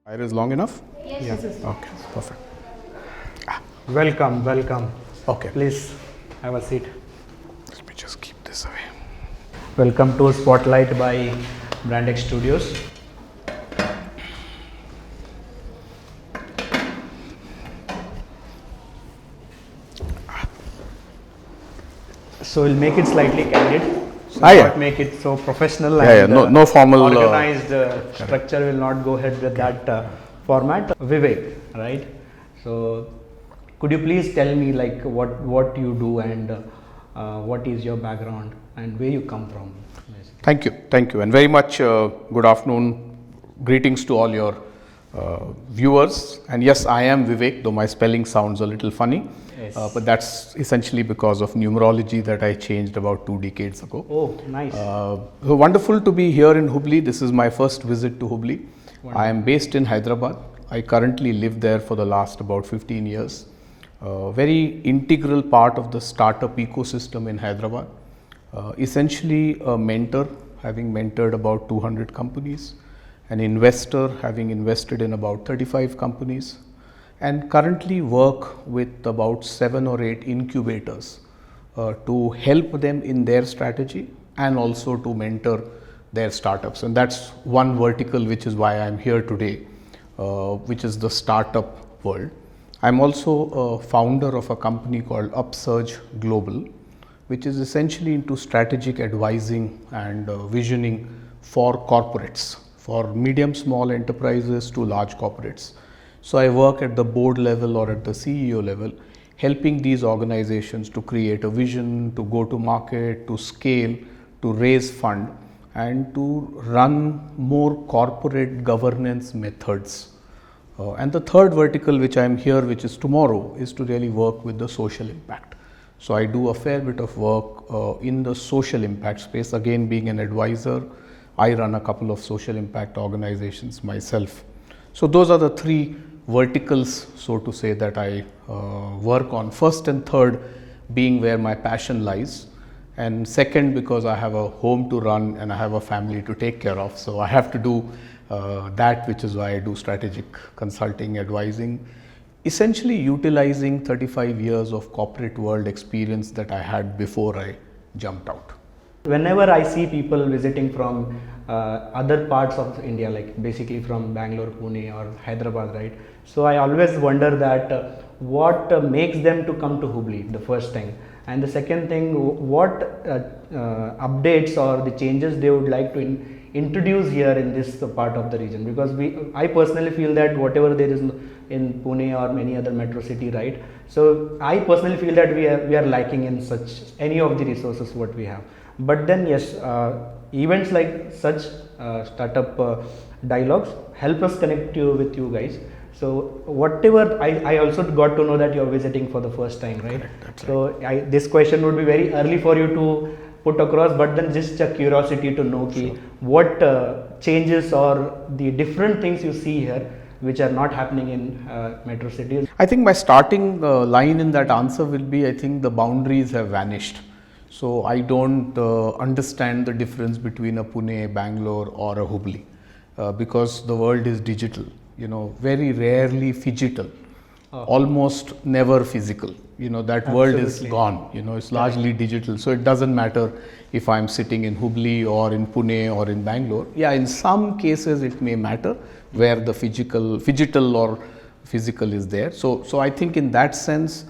Fire is long enough? Yes. Okay, perfect. Welcome. Okay. Please have a seat. Let me just keep this away. Welcome to Spotlight by BrandX Studios. So we'll make it slightly candid. So not make it so professional and No formal organized structure. Will not go ahead with that format. Viiveck, right? So could you please tell me like what you do and what is your background and where you come from? Thank you, and very much good afternoon. Greetings to all your viewers. And yes, I am Viiveck, though my spelling sounds a little funny. Yes. But that's essentially because of numerology that I changed about 2 decades ago. Oh, nice. So wonderful to be here in Hubli. This is my first visit to Hubli. Wonderful. I am based in Hyderabad. I currently live there for the last about 15 years. Very integral part of the startup ecosystem in Hyderabad. Essentially a mentor, having mentored about 200 companies, an investor, having invested in about 35 companies, and currently work with about 7 or 8 incubators to help them in their strategy and also to mentor their startups. And that's one vertical, which is why I'm here today, which is the startup world. I'm also a founder of a company called Upsurge Global, which is essentially into strategic advising and visioning for corporates, for medium small enterprises to large corporates. So I work at the board level or at the CEO level, helping these organizations to create a vision, to go to market, to scale, to raise fund, and to run more corporate governance methods. And the third vertical which I am here, which is tomorrow, is to really work with the social impact. So I do a fair bit of work in the social impact space. Again, being an advisor, I run a couple of social impact organizations myself. So those are the 3 verticals, so to say, that I work on. First and third being where my passion lies, and second because I have a home to run and I have a family to take care of. So I have to do that, which is why I do strategic consulting, advising, essentially utilizing 35 years of corporate world experience that I had before I jumped out. Whenever I see people visiting from other parts of India, like basically from Bangalore, Pune or Hyderabad, right? So I always wonder that what makes them to come to Hubli, the first thing. And the second thing, what updates or the changes they would like to introduce here in this part of the region, because I personally feel that whatever there is in Pune or any other metro city, right? So I personally feel that we are lacking in such any of the resources what we have. But then yes, events like such startup dialogues help us connect you with you guys. So whatever I also got to know that you are visiting for the first time, right? Correct, so this question would be very early for you to put across, but then just a curiosity to know what changes or the different things you see here which are not happening in metro cities. I think my starting line in that answer will be, I think the boundaries have vanished. So I don't understand the difference between a Pune, Bangalore or a Hubli because the world is digital, very rarely phygital, almost never physical. That world is gone, it's largely digital. So it doesn't matter if I'm sitting in Hubli or in Pune or in Bangalore. Yeah, in some cases it may matter where the phygital or physical is there. So I think in that sense,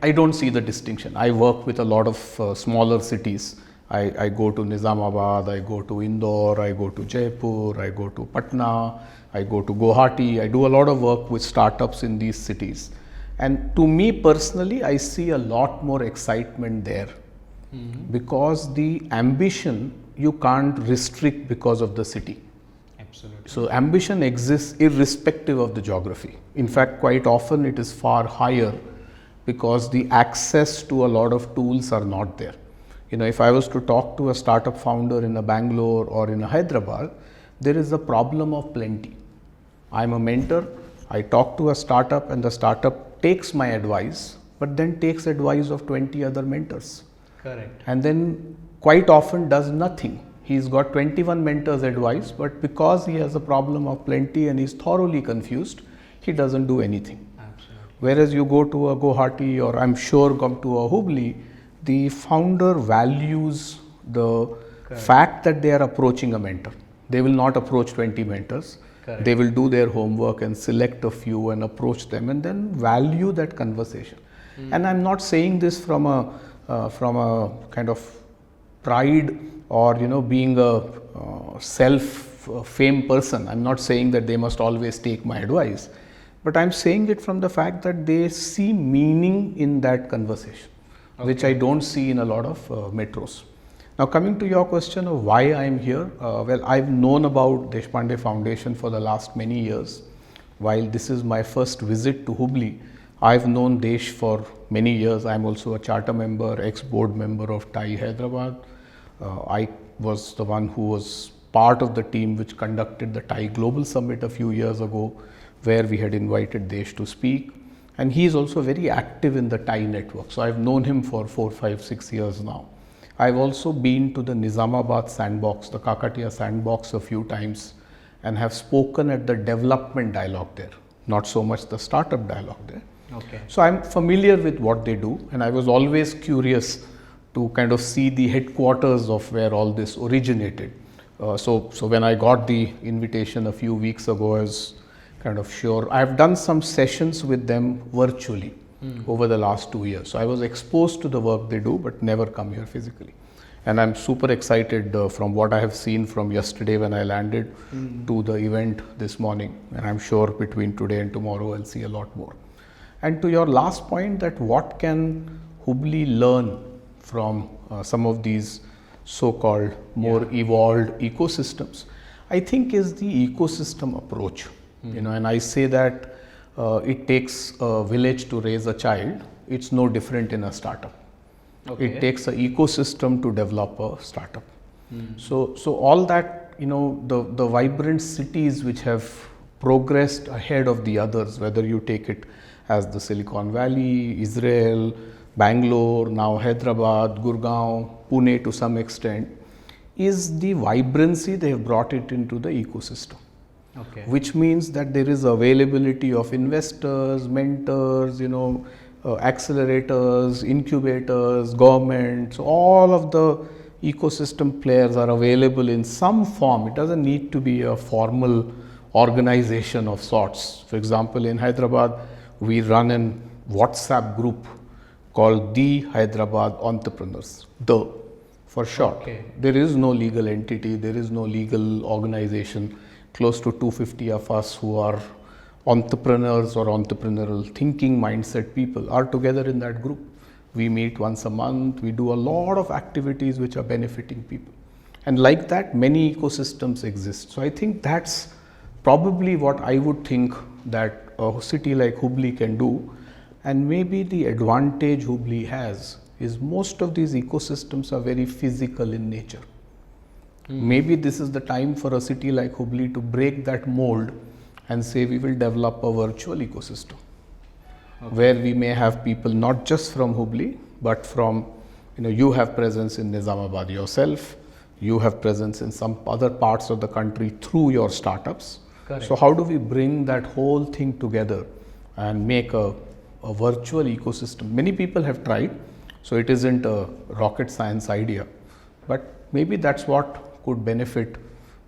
I don't see the distinction. I work with a lot of smaller cities. I go to Nizamabad, I go to Indore, I go to Jaipur, I go to Patna, I go to Guwahati. I do a lot of work with startups in these cities. And to me personally, I see a lot more excitement there because the ambition you can't restrict because of the city. Absolutely. So ambition exists irrespective of the geography. In fact, quite often it is far higher because the access to a lot of tools are not there. If I was to talk to a startup founder in a Bangalore or in a Hyderabad, there is a problem of plenty. I'm a mentor, I talk to a startup and the startup takes my advice, but then takes advice of 20 other mentors. Correct. And then quite often does nothing. He's got 21 mentors advice, but because he has a problem of plenty and he's thoroughly confused, he doesn't do anything. Absolutely. Whereas you go to a Guwahati, or I'm sure come to a Hubli, the founder values the fact that they are approaching a mentor. They will not approach 20 mentors. Correct. They will do their homework and select a few and approach them, and then value that conversation. And I'm not saying this from a kind of pride or being a self-fame person. I'm not saying that they must always take my advice, but I'm saying it from the fact that they see meaning in that conversation, which I don't see in a lot of metros. Now, coming to your question of why I'm here, well, I've known about Deshpande Foundation for the last many years. While this is my first visit to Hubli, I've known Desh for many years. I'm also a charter member, ex-board member of TAI Hyderabad. I was the one who was part of the team which conducted the TAI Global Summit a few years ago, where we had invited Desh to speak. And he is also very active in the TAI network. So I've known him for 4, 5, 6 years now. I've also been to the Nizamabad sandbox, the Kakatiya sandbox a few times, and have spoken at the development dialogue there, not so much the startup dialogue there. Okay. So I'm familiar with what they do, and I was always curious to kind of see the headquarters of where all this originated. So when I got the invitation a few weeks ago, I was kind of sure. I've done some sessions with them virtually over the last 2 years. So I was exposed to the work they do, but never come here physically. And I'm super excited from what I have seen from yesterday when I landed to the event this morning. And I'm sure between today and tomorrow, I'll see a lot more. And to your last point, that what can Hubli learn from some of these so-called more evolved ecosystems, I think is the ecosystem approach. And I say that it takes a village to raise a child. It's no different in a startup. Okay. It takes an ecosystem to develop a startup. So all that, the vibrant cities which have progressed ahead of the others, whether you take it as the Silicon Valley, Israel, Bangalore, now Hyderabad, Gurgaon, Pune to some extent, is the vibrancy they have brought it into the ecosystem. Okay. Which means that there is availability of investors, mentors, accelerators, incubators, governments, all of the ecosystem players are available in some form. It doesn't need to be a formal organization of sorts. For example, in Hyderabad, we run a WhatsApp group called the Hyderabad Entrepreneurs, the for short. Okay. There is no legal entity, there is no legal organization. Close to 250 of us who are entrepreneurs or entrepreneurial thinking mindset people are together in that group. We meet once a month, we do a lot of activities which are benefiting people. And like that, many ecosystems exist. So I think that's probably what I would think that a city like Hubli can do. And maybe the advantage Hubli has is most of these ecosystems are very physical in nature. Maybe this is the time for a city like Hubli to break that mold and say we will develop a virtual ecosystem where we may have people not just from Hubli, but from, you have presence in Nizamabad yourself, you have presence in some other parts of the country through your startups. Correct. So how do we bring that whole thing together and make a virtual ecosystem? Many people have tried, so it isn't a rocket science idea, but maybe that's what could benefit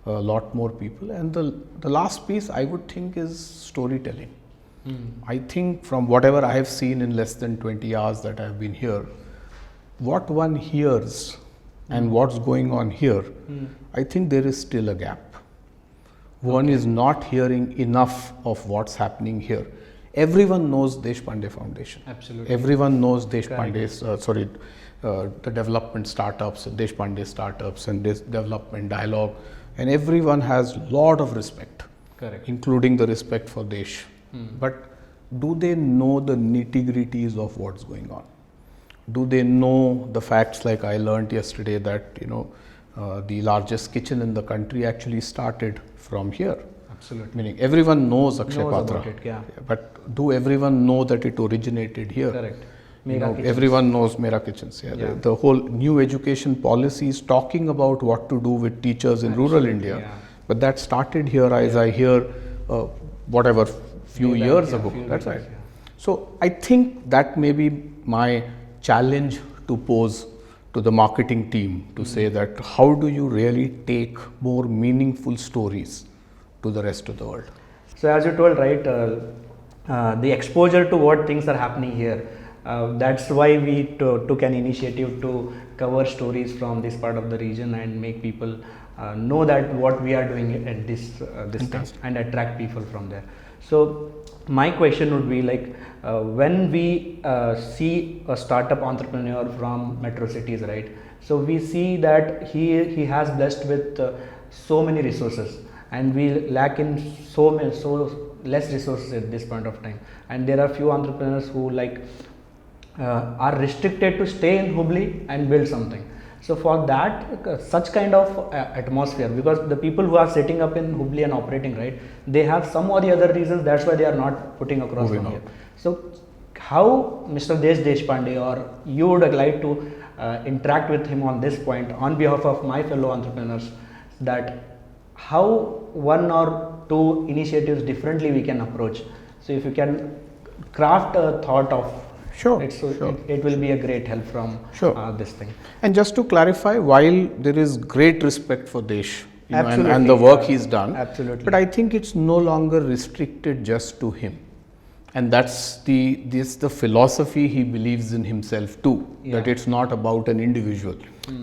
a lot more people. And the last piece I would think is storytelling. I think from whatever I have seen in less than 20 hours that I have been here, what one hears and what's going on here, I think there is still a gap. One is not hearing enough of what's happening here. Everyone knows Deshpande Foundation. Absolutely. Everyone knows Deshpande's, the development startups, Deshpande startups and this development dialogue, and everyone has lot of respect. Correct. Including the respect for Desh. But do they know the nitty-gritties of what's going on? Do they know the facts like I learned yesterday that, the largest kitchen in the country actually started from here? Absolutely. Meaning everyone knows Akshay Patra. But do everyone know that it originated here? Correct. Mega kitchens. Everyone knows Mera Kitchens. Yeah. Yeah. The whole new education policy is talking about what to do with teachers in rural India. Yeah. But that started here, as I hear, whatever, few Way back, years yeah, ago. few That's years, right. yeah. So I think that may be my challenge to pose to the marketing team to say that how do you really take more meaningful stories to the rest of the world? So as you told, right, the exposure to what things are happening here. That's why we took an initiative to cover stories from this part of the region and make people know that what we are doing at this time and attract people from there. So my question would be like, when we see a startup entrepreneur from metro cities, right? So we see that he has blessed with so many resources, and we lack in so less resources at this point of time. And there are few entrepreneurs who like are restricted to stay in Hubli and build something. So for that, such kind of atmosphere, because the people who are setting up in Hubli and operating, right, they have some or the other reasons, that's why they are not putting across from here. So how Mr. Deshpande or you would like to interact with him on this point on behalf of my fellow entrepreneurs, that how one or two initiatives differently we can approach. So if you can craft a thought of Sure, it, so sure. it will be a great help from this thing. And just to clarify, while there is great respect for Desh, you know, and the Absolutely, work he's done, absolutely. but I think it's no longer restricted just to him. And that's the philosophy he believes in himself too, that it's not about an individual,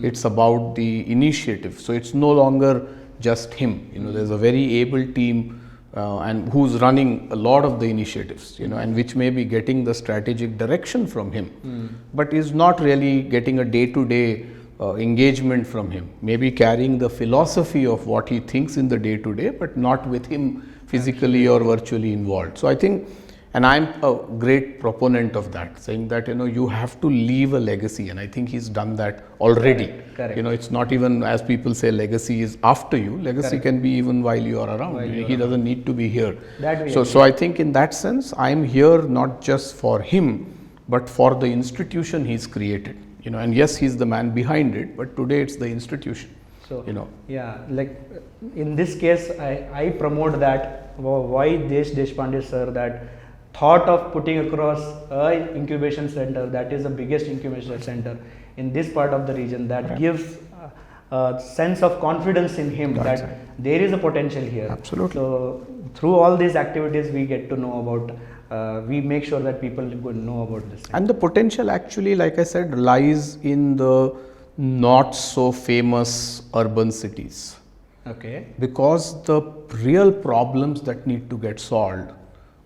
it's about the initiative. So it's no longer just him. You know, there's a very able team and who's running a lot of the initiatives, you know, and which may be getting the strategic direction from him, but is not really getting a day-to-day engagement from him. Maybe carrying the philosophy of what he thinks in the day-to-day, but not with him physically or virtually involved. So I think, and I'm a great proponent of that, saying that, you know, you have to leave a legacy, and I think he's done that already. Correct. You know, it's not even, as people say, legacy is after you. Legacy can be even while you are around. He doesn't need to be here. So I think in that sense, I'm here not just for him, but for the institution he's created. You know, and yes, he's the man behind it, but today it's the institution. So, you know, yeah, like in this case, I promote that why Deshpande sir, that thought of putting across a incubation center, that is the biggest incubation center in this part of the region, that gives a sense of confidence in him that there is a potential here. Absolutely. So through all these activities we get to know about, we make sure that people would know about this. And the potential actually, like I said, lies in the not so famous urban cities. Okay. Because the real problems that need to get solved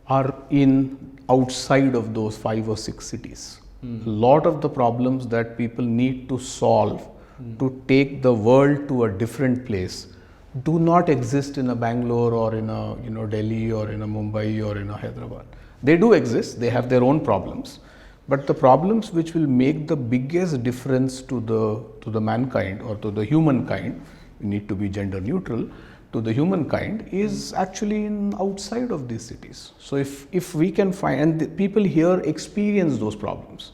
are in outside of those 5 or 6 cities. A lot of the problems that people need to solve to take the world to a different place do not exist in a Bangalore or in a, you know, Delhi or in a Mumbai or in a Hyderabad. They do exist, they have their own problems, but the problems which will make the biggest difference to the mankind or to the humankind, we need to be gender neutral, to the humankind is actually in outside of these cities. So if we can find, and the people here experience those problems.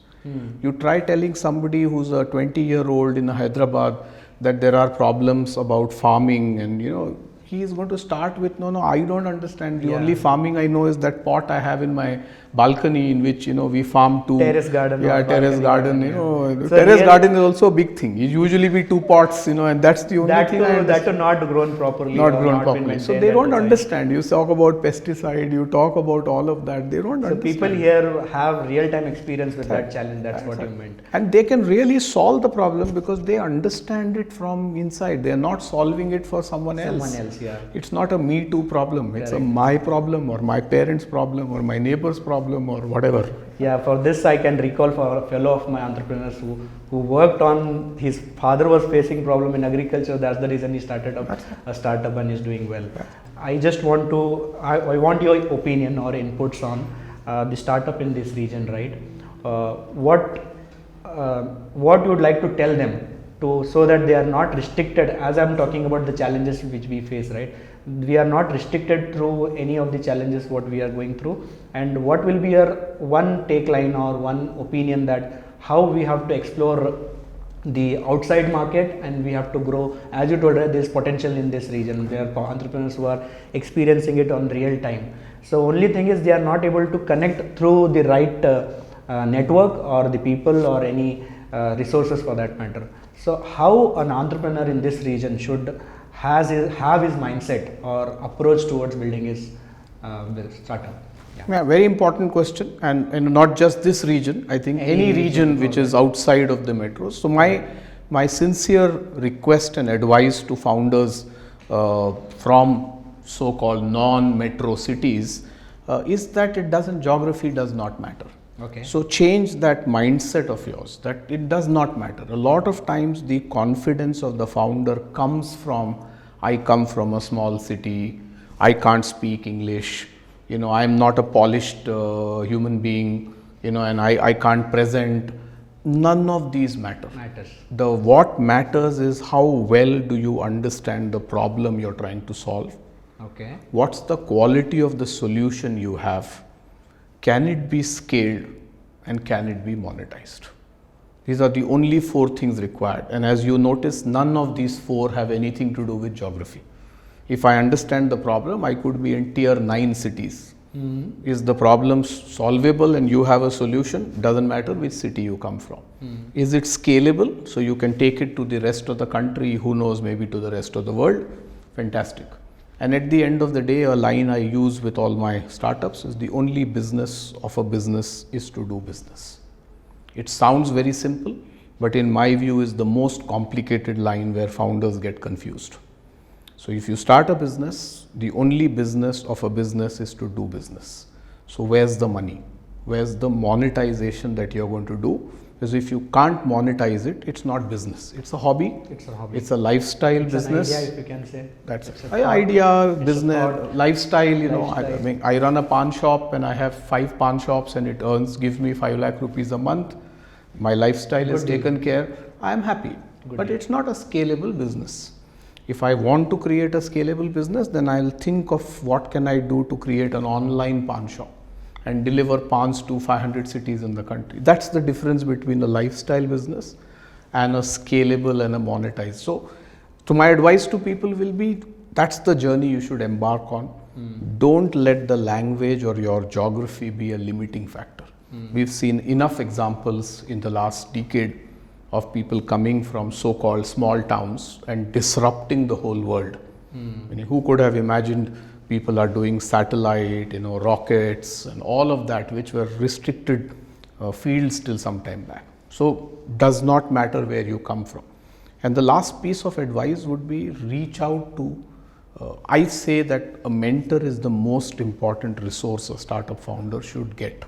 You try telling somebody who's a 20-year-old in Hyderabad that there are problems about farming, and you know, he is going to start with, no, I don't understand. The only farming I know is that pot I have in my balcony in which, you know, we farm two. Terrace garden. Yeah, terrace garden, you know. So terrace garden is also a big thing. It usually be 2 pots, you know, and that's the only thing. That to not grown properly. Not grown properly. So they don't understand. You talk about pesticide, you talk about all of that. They don't understand. So people here have real-time experience with that challenge. That's what you meant. And they can really solve the problem because they understand it from inside. They are not solving it for someone else. Yeah. It's not a me too problem. It's a my problem or my parents' problem or my neighbor's problem or whatever. Yeah, for this I can recall for a fellow of my entrepreneurs who worked on, his father was facing problem in agriculture. That's the reason he started up a startup and is doing well. I just want to, I want your opinion or inputs on the startup in this region, right? What you would like to tell them so that they are not restricted, as I'm talking about the challenges which we face, right? We are not restricted through any of the challenges what we are going through. And what will be your one take line or one opinion that how we have to explore the outside market and we have to grow? As you told, right, there is potential in this region. There are entrepreneurs who are experiencing it on real time. So only thing is they are not able to connect through the right network or the people or any resources for that matter. So how an entrepreneur in this region should have his mindset or approach towards building his startup? Yeah, very important question, and not just this region. I think any region which is outside of the metros. So my sincere request and advice to founders from so-called non-metro cities is that geography does not matter. Okay. So change that mindset of yours that it does not matter. A lot of times the confidence of the founder comes from, I come from a small city, I can't speak English, I am not a polished human being, and I can't present. None of these matters. What matters is how well do you understand the problem you're trying to solve. Okay. What's the quality of the solution you have? Can it be scaled and can it be monetized? These are the only 4 things required. And as you notice, none of these 4 have anything to do with geography. If I understand the problem, I could be in tier 9 cities. Mm-hmm. Is the problem solvable and you have a solution? Doesn't matter which city you come from. Mm-hmm. Is it scalable? So you can take it to the rest of the country, who knows, maybe to the rest of the world. Fantastic. And at the end of the day, a line I use with all my startups is the only business of a business is to do business. It sounds very simple, but in my view is the most complicated line where founders get confused. So if you start a business, the only business of a business is to do business. So where's the money? Where's the monetization that you're going to do? Because if you can't monetize it, it's not business. It's a hobby. It's a lifestyle business. An idea, if you can say. That's it. Idea, business, lifestyle. I run a pawn shop and I have 5 pawn shops and it gives me 5 lakh rupees a month. My lifestyle is taken care. I am happy. But it's not a scalable business. If I want to create a scalable business, then I'll think of what can I do to create an online pawn shop and deliver pawns to 500 cities in the country. That's the difference between a lifestyle business and a scalable and a monetized. So my advice to people will be, that's the journey you should embark on. Don't let the language or your geography be a limiting factor. We've seen enough examples in the last decade of people coming from so-called small towns and disrupting the whole world. Who could have imagined people are doing satellite, rockets and all of that, which were restricted fields till some time back. So does not matter where you come from. And the last piece of advice would be reach out to, I say that a mentor is the most important resource a startup founder should get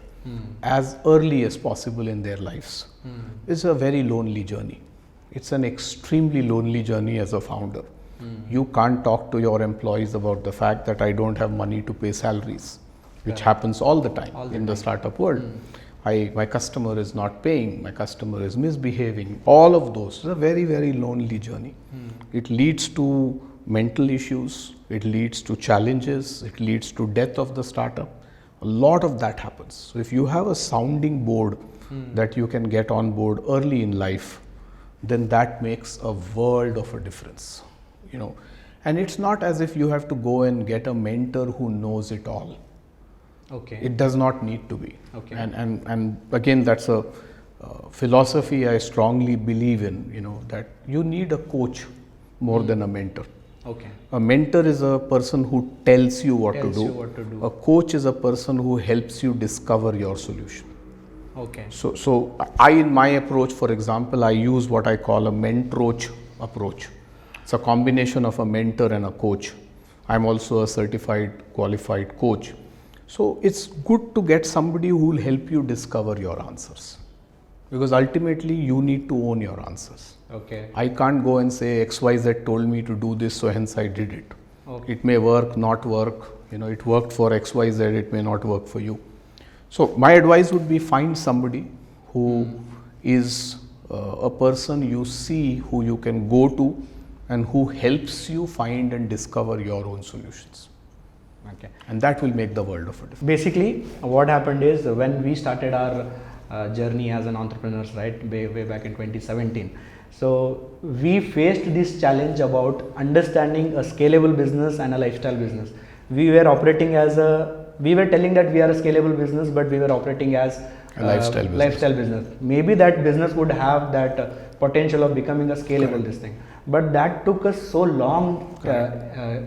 as early as possible in their lives. It's a very lonely journey. It's an extremely lonely journey as a founder. You can't talk to your employees about the fact that I don't have money to pay salaries, which happens all the time in the startup world. My customer is not paying, my customer is misbehaving. All of those is a very, very lonely journey. It leads to mental issues, it leads to challenges, it leads to death of the startup. A lot of that happens. So if you have a sounding board that you can get on board early in life, then that makes a world of a difference. And it's not as if you have to go and get a mentor who knows it all. Okay. It does not need to be. Okay. And again, that's a philosophy I strongly believe in, that you need a coach more than a mentor. Okay. A mentor is a person who tells you what to do. A coach is a person who helps you discover your solution. Okay. So in my approach, for example, I use what I call a mentroach approach. It's a combination of a mentor and a coach. I'm also a certified qualified coach. So it's good to get somebody who will help you discover your answers, because ultimately you need to own your answers. Okay. I can't go and say XYZ told me to do this, so hence I did it. Okay. It may work, not work. It worked for XYZ, it may not work for you. So my advice would be find somebody who is a person you see who you can go to and who helps you find and discover your own solutions. Okay. And that will make the world of a difference. Basically, what happened is when we started our journey as an entrepreneurs, right, way back in 2017. So we faced this challenge about understanding a scalable business and a lifestyle business. We were operating as we were telling that we are a scalable business, but we were operating as a lifestyle business. Maybe that business would have that potential of becoming a scalable this thing. But that took us so long,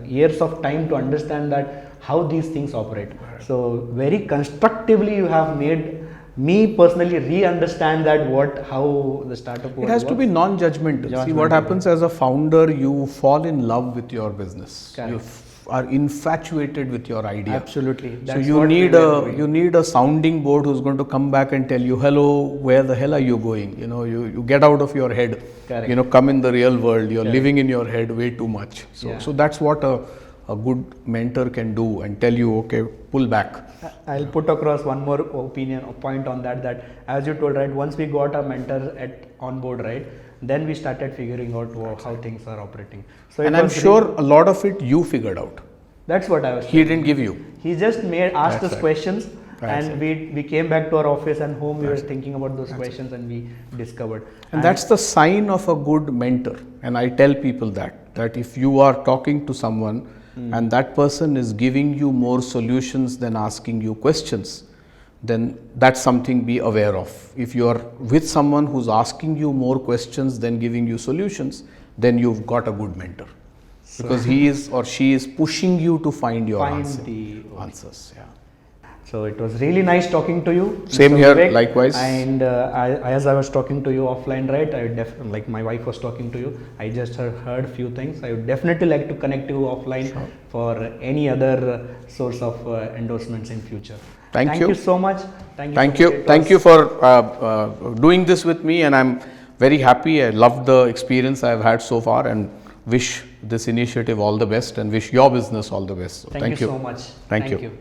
years of time to understand that how these things operate. So very constructively you have made me personally re-understand that how the startup world It has to be non-judgmental. See, what happens as a founder, you fall in love with your business. Correct. You are infatuated with your idea. Absolutely. So you need a sounding board who's going to come back and tell you, hello, where the hell are you going? You get out of your head. Correct. Come in the real world. You're living in your head way too much. So that's what a good mentor can do, and tell you, okay, pull back. I'll put across one more point on that as you told, right, once we got a mentor on board, right, then we started figuring out how things are operating. So and I'm sure a lot of it you figured out. That's what I was He didn't give you. He just asked us questions, and we came back to our office and home. We were thinking about those questions, and we discovered. And that's the sign of a good mentor. And I tell people that if you are talking to someone and that person is giving you more solutions than asking you questions, then that's something be aware of. If you are with someone who's asking you more questions than giving you solutions, then you've got a good mentor. Because he is or she is pushing you to find the answers. Yeah. So it was really nice talking to you. Same here, Viiveck. Likewise. And as I was talking to you offline, right, like my wife was talking to you, I just heard a few things. I would definitely like to connect you offline for any other source of endorsements in future. Thank you so much. Thank you for doing this with me, and I'm very happy. I love the experience I've had so far, and wish this initiative all the best, and wish your business all the best. So thank you so much. Thank you.